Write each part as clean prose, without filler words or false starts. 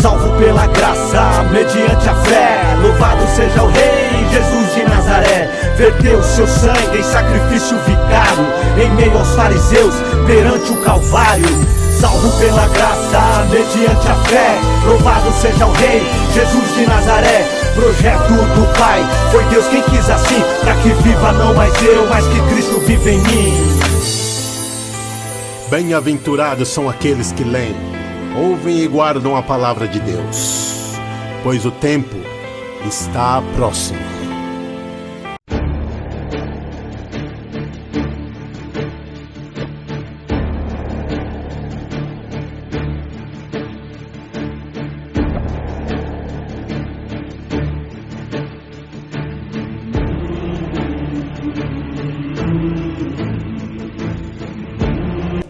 salvo pela graça, mediante a fé. Louvado seja o Rei Jesus de Nazaré, verteu seu sangue em sacrifício vicário, em meio aos fariseus, perante o Calvário. Salvo pela graça, mediante a fé. Louvado seja o Rei Jesus de Nazaré, projeto do Pai. Foi Deus quem quis assim, para que viva não mais eu, mas que Cristo vive em mim. Bem-aventurados são aqueles que leem, ouvem e guardam a palavra de Deus, pois o tempo está próximo.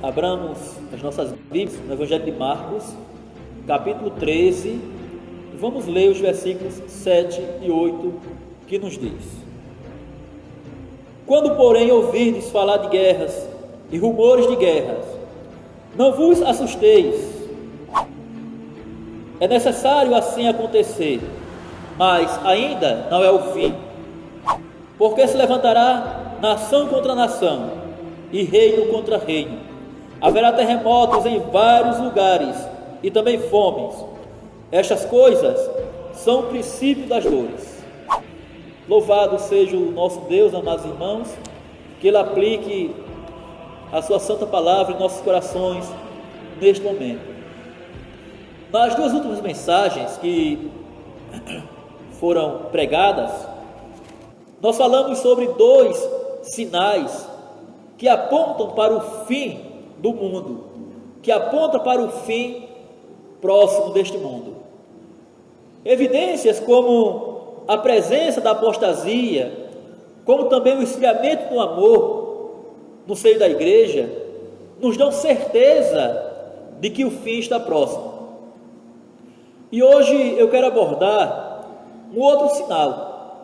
Abramos as nossas Bíblias no Evangelho de Marcos, capítulo 13, e vamos ler os versículos 7 e 8, que nos diz: Quando, porém, ouvirdes falar de guerras e rumores de guerras, não vos assusteis. É necessário assim acontecer, mas ainda não é o fim, porque se levantará nação contra nação e reino contra reino. Haverá terremotos em vários lugares e também fomes. Estas coisas são o princípio das dores. Louvado seja o nosso Deus, amados irmãos, que Ele aplique a sua santa palavra em nossos corações neste momento. Nas duas últimas mensagens que foram pregadas, nós falamos sobre dois sinais que apontam para o fim do mundo, que aponta para o fim próximo deste mundo. Evidências como a presença da apostasia, como também o esfriamento do amor no seio da igreja, nos dão certeza de que o fim está próximo. E hoje eu quero abordar um outro sinal.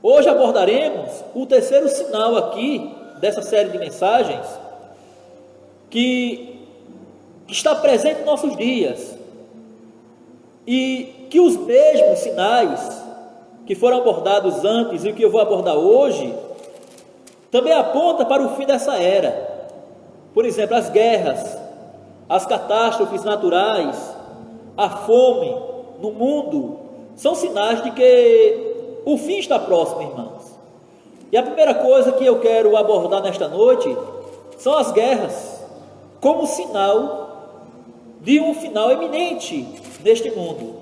Hoje abordaremos o terceiro sinal aqui dessa série de mensagens, que está presente em nossos dias, e que os mesmos sinais que foram abordados antes e o que eu vou abordar hoje, também aponta para o fim dessa era. Por exemplo, as guerras, as catástrofes naturais, a fome no mundo, são sinais de que o fim está próximo, irmãos. E a primeira coisa que eu quero abordar nesta noite são as guerras, como sinal de um final iminente neste mundo.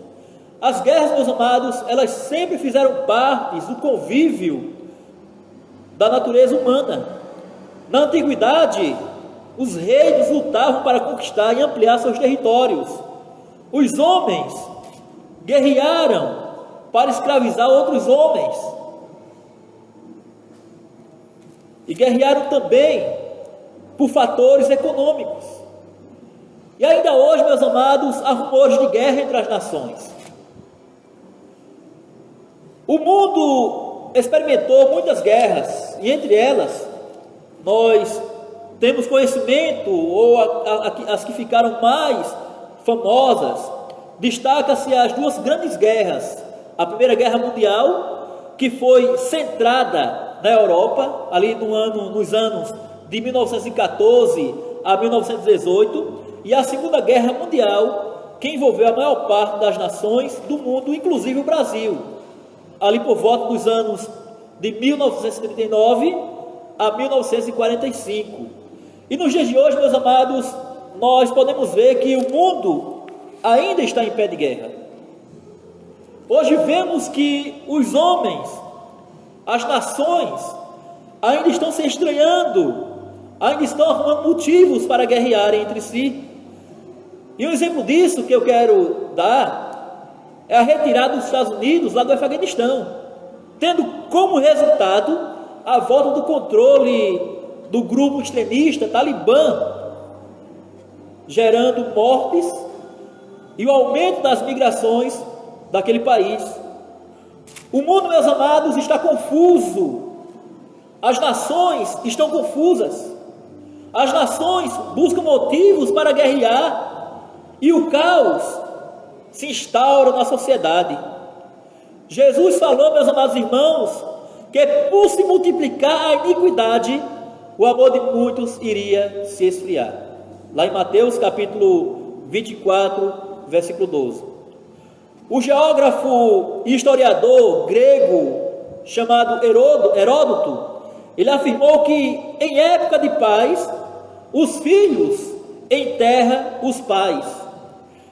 As guerras, meus amados, elas sempre fizeram parte do convívio da natureza humana. Na antiguidade, os reis lutavam para conquistar e ampliar seus territórios. Os homens guerrearam para escravizar outros homens. E guerrearam também por fatores econômicos. E ainda hoje, meus amados, há rumores de guerra entre as nações. O mundo experimentou muitas guerras, e entre elas, nós temos conhecimento, ou as que ficaram mais famosas, destaca-se as duas grandes guerras. A Primeira Guerra Mundial, que foi centrada na Europa, ali nos anos de 1914 a 1918, e a Segunda Guerra Mundial, que envolveu a maior parte das nações do mundo, inclusive o Brasil, ali por volta dos anos de 1939 a 1945. E nos dias de hoje, meus amados, nós podemos ver que o mundo ainda está em pé de guerra. Hoje vemos que os homens, as nações, ainda estão se estranhando, ainda estão arrumando motivos para guerrearem entre si. E um exemplo disso que eu quero dar é a retirada dos Estados Unidos lá do Afeganistão, tendo como resultado a volta do controle do grupo extremista Talibã, gerando mortes e o aumento das migrações daquele país. O mundo, meus amados, está confuso. As nações estão confusas. As nações buscam motivos para guerrear. E o caos se instaura na sociedade. Jesus falou, meus amados irmãos, que por se multiplicar a iniquidade, o amor de muitos iria se esfriar. Lá em Mateus capítulo 24, versículo 12. O geógrafo e historiador grego chamado Heródoto, ele afirmou que em época de paz, os filhos enterram os pais,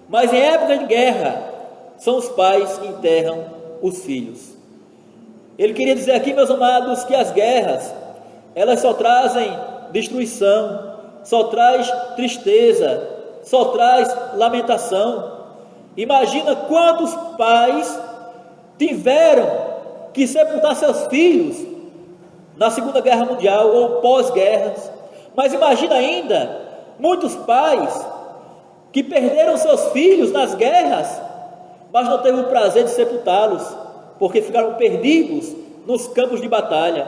mas em época de guerra, são os pais que enterram os filhos. Ele queria dizer aqui, meus amados, que as guerras, elas só trazem destruição, só traz tristeza, só traz lamentação. Imagina quantos pais tiveram que sepultar seus filhos na Segunda Guerra Mundial ou pós-guerras. Mas imagina ainda muitos pais que perderam seus filhos nas guerras, mas não teve o prazer de sepultá-los, porque ficaram perdidos nos campos de batalha.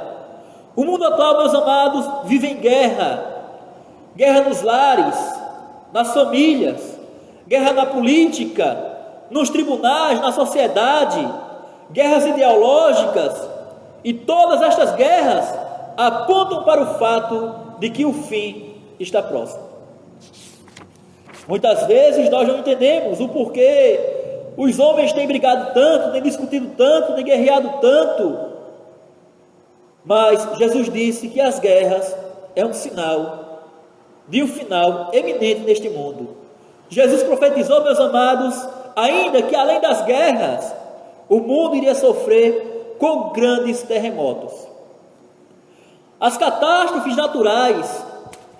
O mundo atual, meus amados, vive em guerra. Guerra nos lares, nas famílias, guerra na política, nos tribunais, na sociedade, guerras ideológicas, e todas estas guerras apontam para o fato de que o fim está próximo. Muitas vezes nós não entendemos o porquê os homens têm brigado tanto, têm discutido tanto, têm guerreado tanto, mas Jesus disse que as guerras é um sinal de um final eminente neste mundo. Jesus profetizou, meus amados, ainda que além das guerras, o mundo iria sofrer com grandes terremotos. As catástrofes naturais,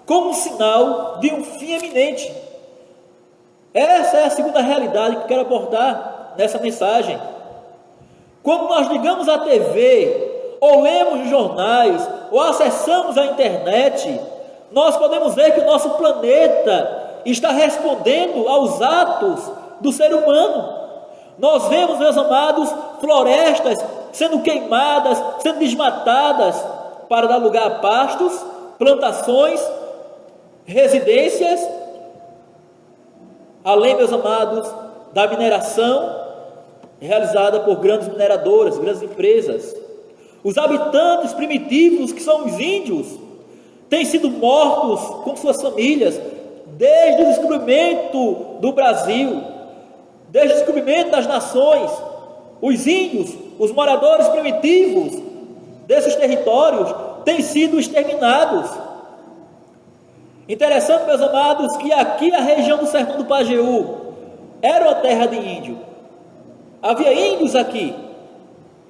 como um sinal de um fim eminente. Essa é a segunda realidade que eu quero abordar nessa mensagem. Quando nós ligamos a TV, ou lemos os jornais, ou acessamos a internet, nós podemos ver que o nosso planeta está respondendo aos atos do ser humano. Nós vemos, meus amados, florestas sendo queimadas, sendo desmatadas para dar lugar a pastos, plantações, residências, além, meus amados, da mineração realizada por grandes mineradoras, grandes empresas. Os habitantes primitivos, que são os índios, têm sido mortos com suas famílias desde o descobrimento do Brasil, desde o descobrimento das nações. Os índios, os moradores primitivos desses territórios têm sido exterminados. Interessante, meus amados, que aqui a região do sertão do Pajeú era uma terra de índio. Havia índios aqui.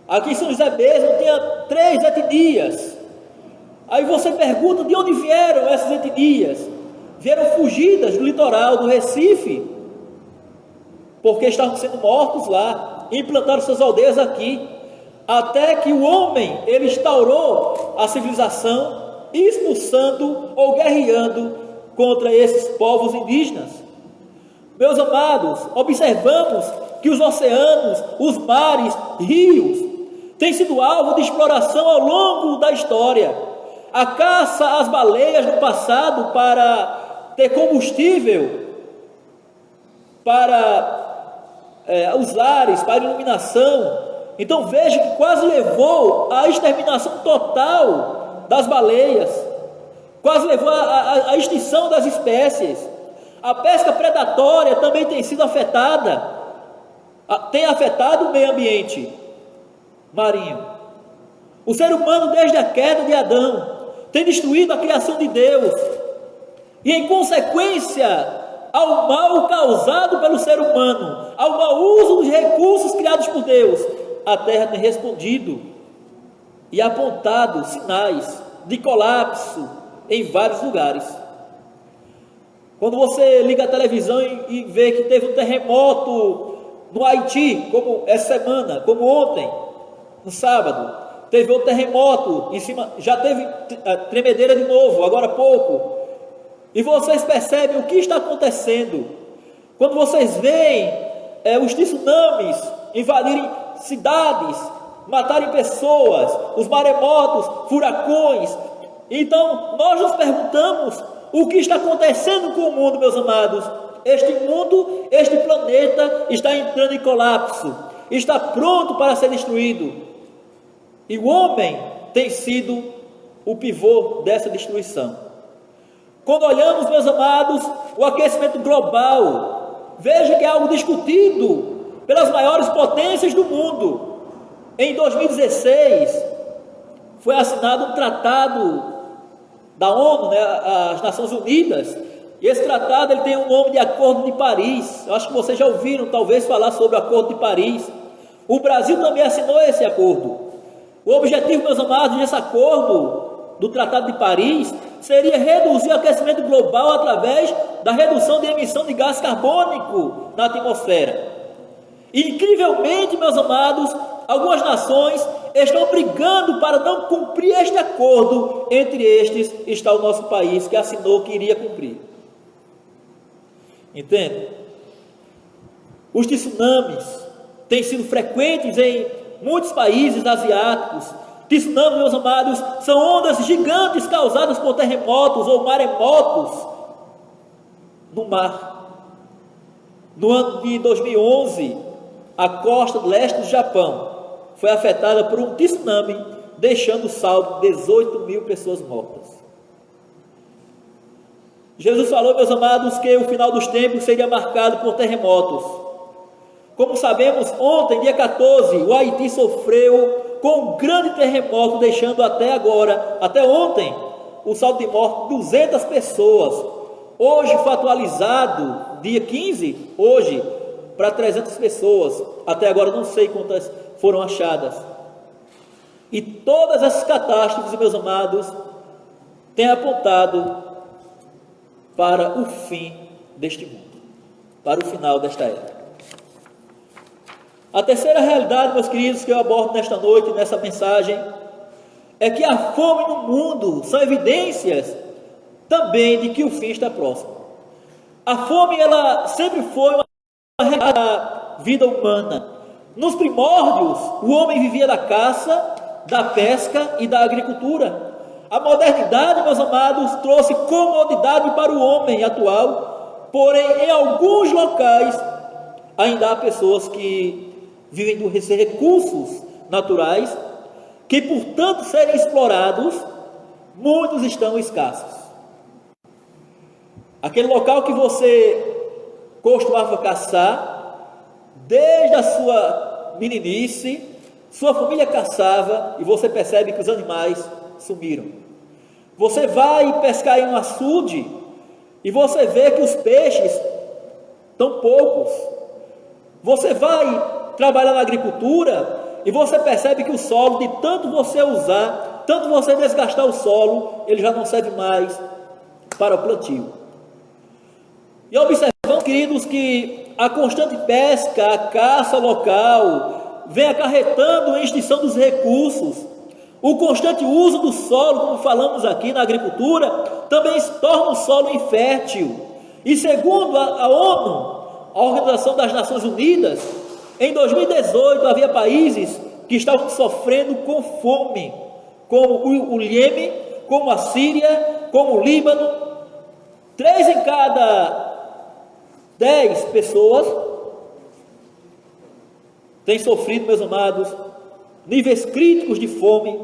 Aqui em São José mesmo tinha 3 etnias. Aí você pergunta de onde vieram essas etnias? Vieram fugidas do litoral do Recife, porque estavam sendo mortos lá, e implantaram suas aldeias aqui, até que o homem, ele instaurou a civilização, expulsando ou guerreando contra esses povos indígenas. Meus amados, observamos que os oceanos, os mares, rios, têm sido alvo de exploração ao longo da história. A caça às baleias no passado para ter combustível para os ares, para iluminação. Então veja que quase levou à exterminação total das baleias, quase levou à extinção das espécies. A pesca predatória também tem sido afetada, tem afetado o meio ambiente marinho. O ser humano, desde a queda de Adão, tem destruído a criação de Deus, e em consequência ao mal causado pelo ser humano, ao mau uso dos recursos criados por Deus, a terra tem respondido e apontado sinais de colapso em vários lugares. Quando você liga a televisão e vê que teve um terremoto no Haiti, como essa semana, como ontem, no sábado, teve outro terremoto em cima, já teve tremedeira de novo, agora há pouco, e vocês percebem o que está acontecendo. Quando vocês veem os tsunamis invadirem cidades, matarem pessoas, os maremotos, furacões, então nós nos perguntamos o que está acontecendo com o mundo, meus amados, Este mundo, este planeta está entrando em colapso, está pronto para ser destruído. E o homem tem sido o pivô dessa destruição. Quando olhamos, meus amados, o aquecimento global, veja que é algo discutido pelas maiores potências do mundo. Em 2016, foi assinado um tratado da ONU, as Nações Unidas, e esse tratado ele tem o nome de Acordo de Paris. Eu acho que vocês já ouviram talvez falar sobre o Acordo de Paris. O Brasil também assinou esse acordo. O objetivo, meus amados, desse acordo do Tratado de Paris seria reduzir o aquecimento global através da redução de emissão de gás carbônico na atmosfera. E, incrivelmente, meus amados, algumas nações estão brigando para não cumprir este acordo. Entre estes está o nosso país, que assinou que iria cumprir. Entende? Os tsunamis têm sido frequentes em muitos países asiáticos. Tsunamis, meus amados, são ondas gigantes causadas por terremotos ou maremotos no mar. No ano de 2011, a costa leste do Japão foi afetada por um tsunami, deixando saldo 18 mil pessoas mortas. Jesus falou, meus amados, que o final dos tempos seria marcado por terremotos. Como sabemos, ontem, dia 14, o Haiti sofreu com um grande terremoto, deixando até agora, até ontem, o saldo de morte de 200 pessoas. Hoje foi atualizado, dia 15, hoje, para 300 pessoas. Até agora não sei quantas foram achadas. E todas essas catástrofes, meus amados, têm apontado para o fim deste mundo, para o final desta era. A terceira realidade, meus queridos, que eu abordo nesta noite, nessa mensagem, é que a fome no mundo são evidências também de que o fim está próximo. A fome, ela sempre foi uma realidade da vida humana. Nos primórdios, o homem vivia da caça, da pesca e da agricultura. A modernidade, meus amados, trouxe comodidade para o homem atual, porém, em alguns locais, ainda há pessoas que vivem dos recursos naturais, que por tanto serem explorados, muitos estão escassos. Aquele local que você costumava caçar, desde a sua meninice, sua família caçava e você percebe que os animais sumiram. Você vai pescar em um açude e você vê que os peixes estão poucos. Você vai trabalhar na agricultura e você percebe que o solo, de tanto você usar, tanto você desgastar o solo, ele já não serve mais para o plantio. E observamos, queridos, que a constante pesca, a caça local, vem acarretando a extinção dos recursos. O constante uso do solo, como falamos aqui na agricultura, também torna o solo infértil. E segundo a ONU, a Organização das Nações Unidas, em 2018 havia países que estavam sofrendo com fome, como o Iêmen, como a Síria, como o Líbano. 3 em cada 10 pessoas têm sofrido, meus amados, níveis críticos de fome,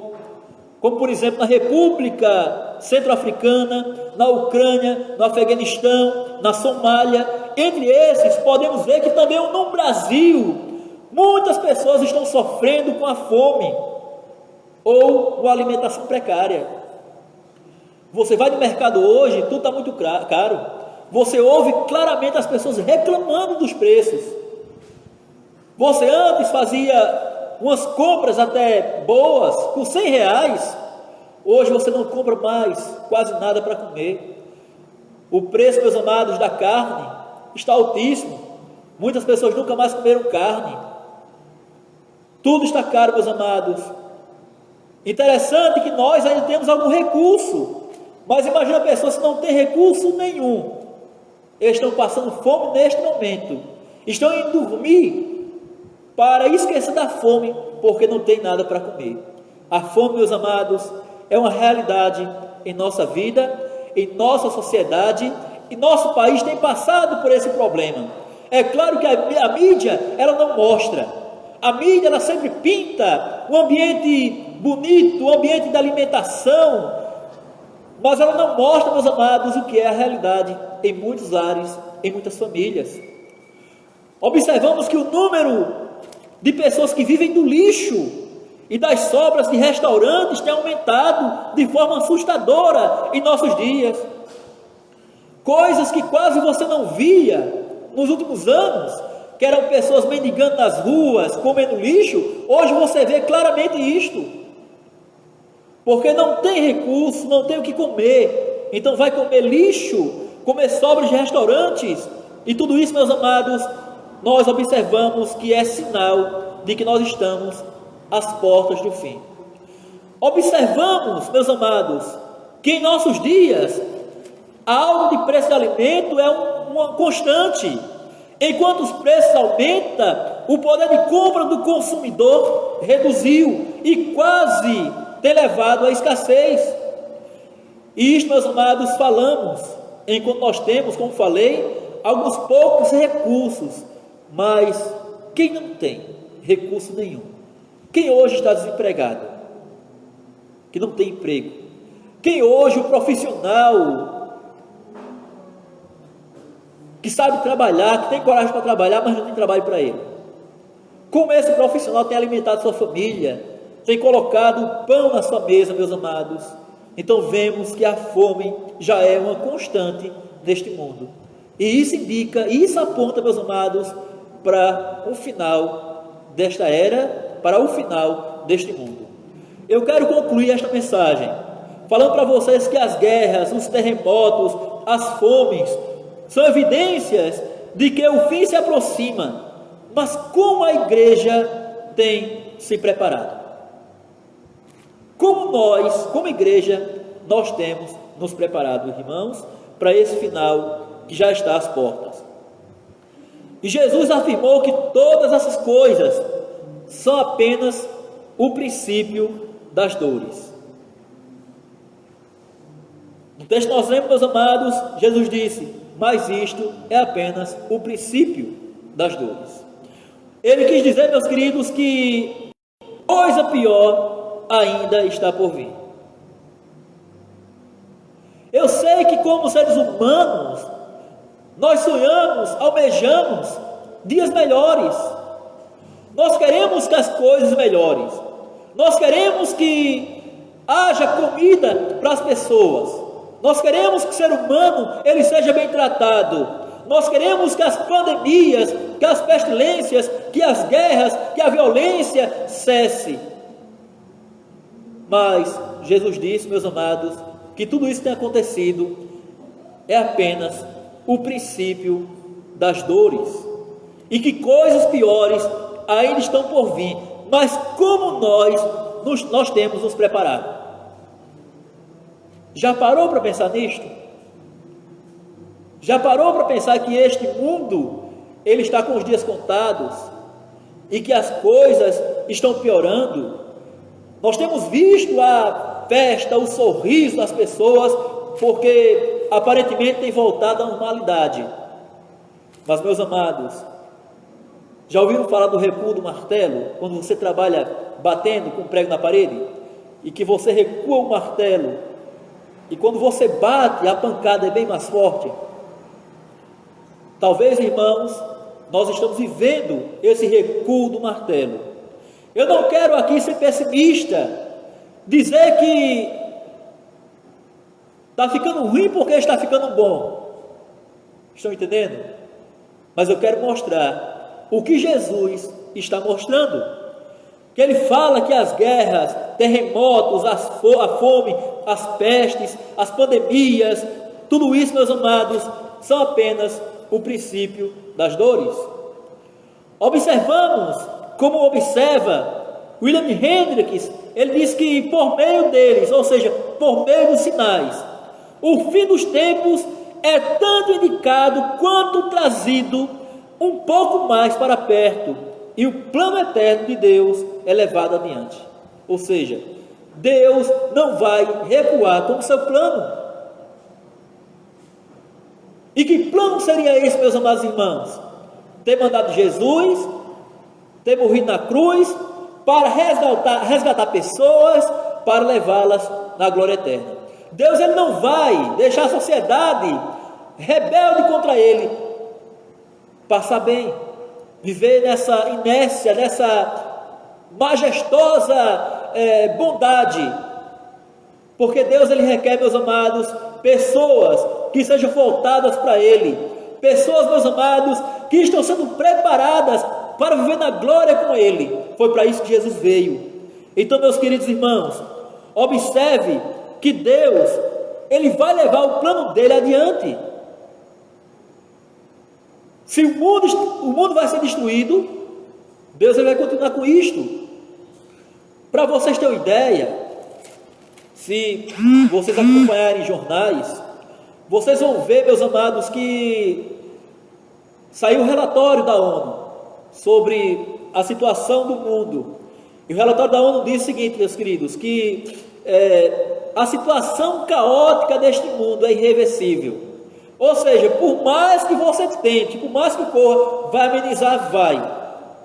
como por exemplo na República Centro-Africana, na Ucrânia, no Afeganistão, na Somália. Entre esses, podemos ver que também no Brasil, muitas pessoas estão sofrendo com a fome ou com a alimentação precária. Você vai no mercado hoje, tudo está muito caro. Você ouve claramente as pessoas reclamando dos preços. Você antes fazia umas compras até boas, por R$100, hoje você não compra mais quase nada para comer. O preço, meus amados, da carne está altíssimo. Muitas pessoas nunca mais comeram carne. Tudo está caro, meus amados. Interessante que nós ainda temos algum recurso, mas imagina pessoas que não têm recurso nenhum. Eles estão passando fome neste momento. Estão indo dormir para esquecer da fome, porque não tem nada para comer. A fome, meus amados, é uma realidade em nossa vida, em nossa sociedade, e nosso país tem passado por esse problema. É claro que a mídia, ela não mostra. A mídia, ela sempre pinta um ambiente bonito, um ambiente de alimentação, mas ela não mostra, meus amados, o que é a realidade em muitos lares, em muitas famílias. Observamos que o número de pessoas que vivem do lixo e das sobras de restaurantes tem aumentado de forma assustadora em nossos dias. Coisas que quase você não via nos últimos anos, que eram pessoas mendigando nas ruas, comendo lixo, hoje você vê claramente isto. Porque não tem recurso, não tem o que comer, então vai comer lixo, comer sobras de restaurantes, e tudo isso, meus amados, nós observamos que é sinal de que nós estamos às portas do fim. Observamos, meus amados, que em nossos dias a alta de preço de alimento é uma constante. Enquanto os preços aumentam, o poder de compra do consumidor reduziu e quase tem levado à escassez. E isto, meus amados, falamos enquanto nós temos, como falei, alguns poucos recursos, mas quem não tem recurso nenhum? Quem hoje está desempregado? Que não tem emprego? Quem hoje, o profissional que sabe trabalhar, que tem coragem para trabalhar, mas não tem trabalho para ele? Como esse profissional tem alimentado sua família, tem colocado pão na sua mesa, meus amados? Então vemos que a fome já é uma constante neste mundo. E isso indica, isso aponta, meus amados, para o final desta era, para o final deste mundo. Eu quero concluir esta mensagem falando para vocês que as guerras, os terremotos, as fomes são evidências de que o fim se aproxima. Mas como a igreja tem se preparado? Como nós, como igreja, nós temos nos preparado, irmãos, para esse final que já está às portas? E Jesus afirmou que todas essas coisas são apenas o princípio das dores. No texto nós lemos, meus amados, Jesus disse: mas isto é apenas o princípio das dores. Ele quis dizer, meus queridos, que coisa pior ainda está por vir. Eu sei que como seres humanos, nós sonhamos, almejamos dias melhores. Nós queremos que as coisas melhores. Nós queremos que haja comida para as pessoas. Nós queremos que o ser humano ele seja bem tratado. Nós queremos que as pandemias, que as pestilências, que as guerras, que a violência cesse. Mas Jesus disse, meus amados, que tudo isso tem acontecido é apenas o princípio das dores, e que coisas piores ainda estão por vir. Mas como nós temos nos preparado? Já parou para pensar nisto? Já parou para pensar que este mundo ele está com os dias contados e que as coisas estão piorando? Nós temos visto a festa, o sorriso das pessoas, porque aparentemente tem voltado à normalidade. Mas, meus amados, já ouviram falar do recuo do martelo? Quando você trabalha batendo com um prego na parede e que você recua o martelo, e quando você bate, a pancada é bem mais forte. Talvez, irmãos, nós estamos vivendo esse recuo do martelo. Eu não quero aqui ser pessimista, dizer que está ficando ruim porque está ficando bom. Estão entendendo? Mas eu quero mostrar o que Jesus está mostrando. Que ele fala que as guerras, terremotos, a fome, as pestes, as pandemias, tudo isso, meus amados, são apenas o princípio das dores. Observamos, como observa William Hendricks, ele diz que por meio deles, ou seja, por meio dos sinais, o fim dos tempos é tanto indicado quanto trazido um pouco mais para perto, e o plano eterno de Deus é levado adiante. Ou seja, Deus não vai recuar com o seu plano. E que plano seria esse, meus amados irmãos? Ter mandado Jesus, ter morrido na cruz, para resgatar pessoas, para levá-las na glória eterna. Deus, ele não vai deixar a sociedade rebelde contra ele passar bem, viver nessa inércia, nessa majestosa bondade, porque Deus, ele requer, meus amados, pessoas que sejam voltadas para ele, pessoas, meus amados, que estão sendo preparadas para viver na glória com ele. Foi para isso que Jesus veio. Então, meus queridos irmãos, observe que Deus, ele vai levar o plano dele adiante. Se o mundo vai ser destruído, Deus, ele vai continuar com isto. Para vocês terem uma ideia, se vocês acompanharem jornais, vocês vão ver, meus amados, que saiu um relatório da ONU sobre a situação do mundo. E o relatório da ONU diz o seguinte, meus queridos, que a situação caótica deste mundo é irreversível. Ou seja, por mais que você tente, por mais que corra, vai amenizar, vai.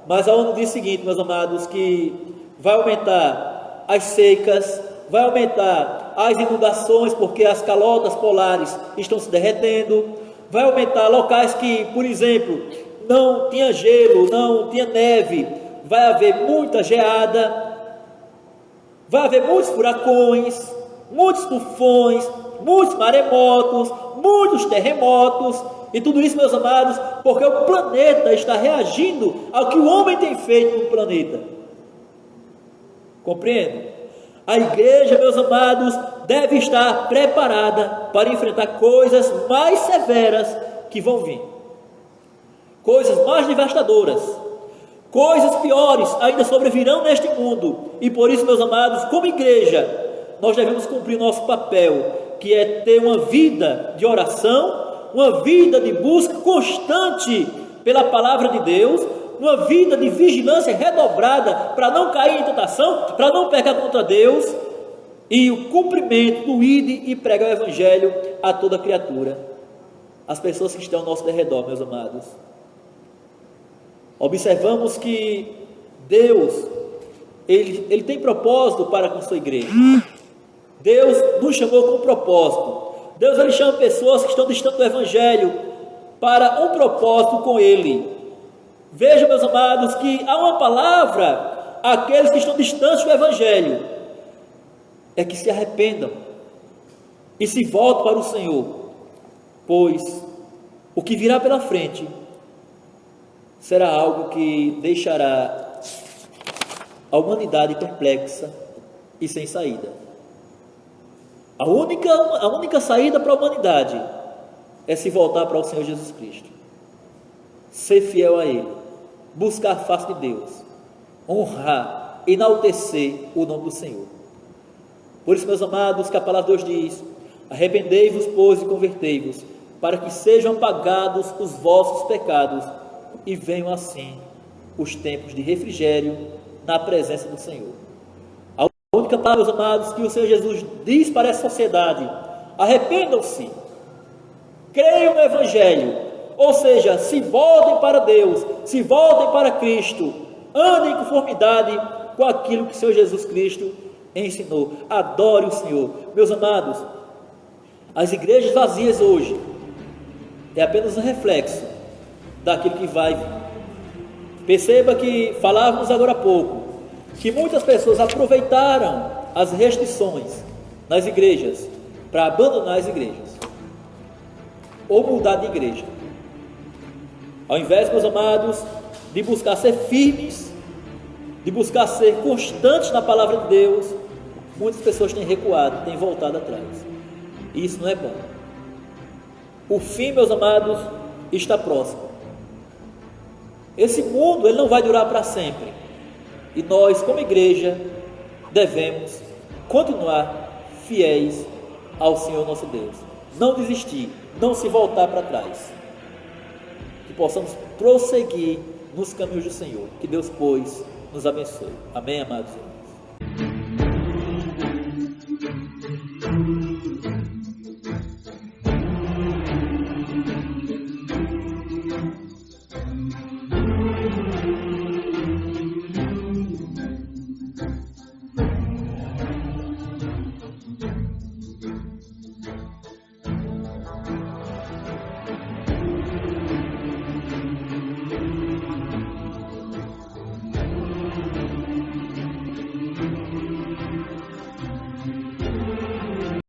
Mas a ONU diz o seguinte, meus amados, que vai aumentar as secas, vai aumentar as inundações, porque as calotas polares estão se derretendo, vai aumentar locais que, por exemplo, não tinha gelo, não tinha neve, vai haver muita geada, vai haver muitos furacões, muitos tufões, muitos maremotos, muitos terremotos, e tudo isso, meus amados, porque o planeta está reagindo ao que o homem tem feito no planeta. Compreende? A igreja, meus amados, deve estar preparada para enfrentar coisas mais severas que vão vir, coisas mais devastadoras, coisas piores ainda sobrevirão neste mundo. E por isso, meus amados, como igreja, nós devemos cumprir nosso papel, que é ter uma vida de oração, uma vida de busca constante pela palavra de Deus, uma vida de vigilância redobrada para não cair em tentação, para não pecar contra Deus, e o cumprimento do ide e pregar o evangelho a toda criatura, as pessoas que estão ao nosso derredor, meus amados. Observamos que Deus, ele tem propósito para com sua igreja. Deus nos chamou com um propósito. Deus, ele chama pessoas que estão distantes do evangelho para um propósito com ele. Vejam, meus amados, que há uma palavra àqueles que estão distantes do evangelho, é que se arrependam e se voltem para o Senhor, pois o que virá pela frente será algo que deixará a humanidade perplexa e sem saída. A única saída para a humanidade é se voltar para o Senhor Jesus Cristo, ser fiel a Ele, buscar a face de Deus, honrar, enaltecer o nome do Senhor. Por isso, meus amados, que a palavra de Deus diz: arrependei-vos, pois, e convertei-vos, para que sejam apagados os vossos pecados, e venham assim os tempos de refrigério na presença do Senhor. A única palavra, meus amados, que o Senhor Jesus diz para essa sociedade: arrependam-se, creiam no Evangelho, ou seja, se voltem para Deus, se voltem para Cristo, andem em conformidade com aquilo que o Senhor Jesus Cristo ensinou. Adore o Senhor. Meus amados, as igrejas vazias hoje é apenas um reflexo daquilo que vai vir. Perceba que falávamos agora há pouco que muitas pessoas aproveitaram as restrições nas igrejas para abandonar as igrejas ou mudar de igreja. Ao invés, meus amados, de buscar ser firmes, de buscar ser constantes na palavra de Deus, muitas pessoas têm recuado, têm voltado atrás. E isso não é bom. O fim, meus amados, está próximo. Esse mundo, ele não vai durar para sempre. E nós, como igreja, devemos continuar fiéis ao Senhor nosso Deus. Não desistir, não se voltar para trás. Que possamos prosseguir nos caminhos do Senhor. Que Deus, pois, nos abençoe. Amém, amados irmãos?